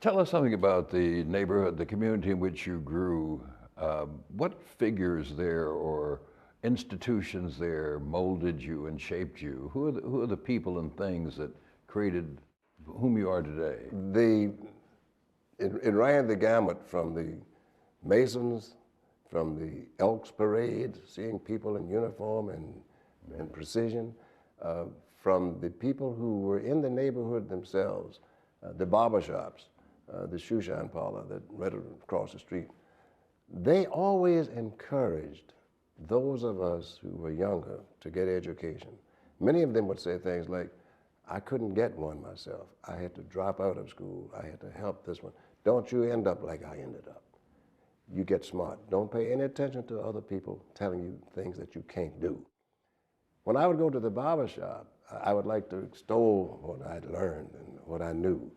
Tell us something about the neighborhood, the community in which you grew. What figures there or institutions there molded you and shaped you? Who are the people and things that created whom you are today? It ran the gamut from the Masons, from the Elks Parade, seeing people in uniform and precision, from the people who were in the neighborhood themselves, the barber shops, the shoe shine parlor that right across the street. They always encouraged those of us who were younger to get education. Many of them would say things like, I couldn't get one myself. I had to drop out of school. I had to help this one. Don't you end up like I ended up. You get smart. Don't pay any attention to other people telling you things that you can't do. When I would go to the barber shop, I would like to extol what I'd learned and what I knew.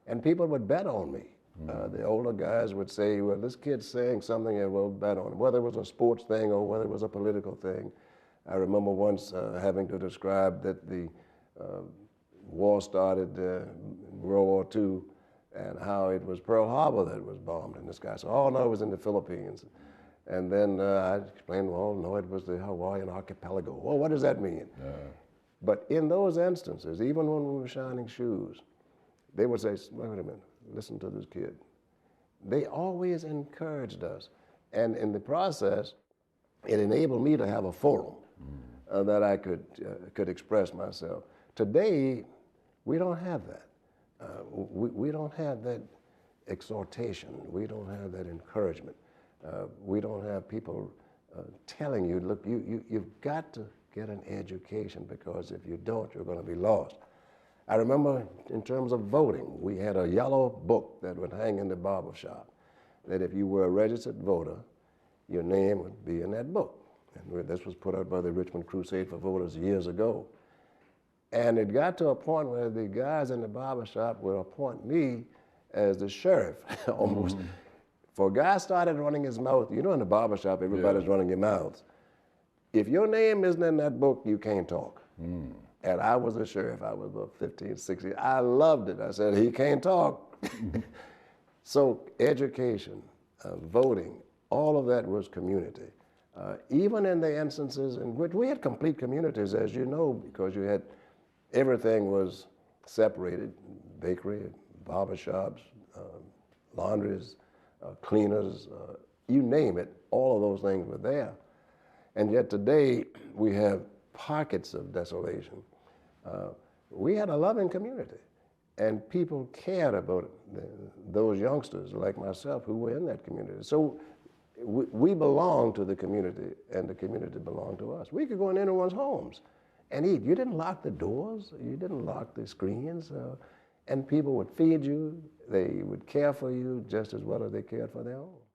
And people would bet on me. The older guys would say, well, this kid's saying something, and we'll bet on it, whether it was a sports thing or whether it was a political thing. I remember once having to describe that the war started in World War II and how it was Pearl Harbor that was bombed. And this guy said, oh, no, it was in the Philippines. And then I explained, well, no, it was the Hawaiian archipelago. Well, what does that mean? But in those instances, even when we were shining shoes, they would say, wait a minute, listen to this kid. They always encouraged us. And in the process, it enabled me to have a forum that I could express myself. Today, we don't have that. We don't have that exhortation. We don't have that encouragement. We don't have people telling you, look, you've got to get an education, because if you don't, you're going to be lost. I remember in terms of voting, we had a yellow book that would hang in the barber shop, that if you were a registered voter, your name would be in that book. And this was put out by the Richmond Crusade for Voters years ago. And it got to a point where the guys in the barber shop would appoint me as the sheriff, almost. For a guy started running his mouth, you know, in the barber shop, everybody's running your mouths. If your name isn't in that book, you can't talk. And I was a sheriff. I was about 15, 16. I loved it. I said, he can't talk. So education, voting, all of that was community. Even in the instances in which we had complete communities, as you know, because you had everything was separated, bakery, barbershops, laundries, cleaners, you name it, all of those things were there. And yet today, we have pockets of desolation. We had a loving community, and people cared about those youngsters like myself who were in that community. So we belonged to the community, and the community belonged to us. We could go in anyone's homes and eat. You didn't lock the doors, you didn't lock the screens, and people would feed you. They would care for you just as well as they cared for their own.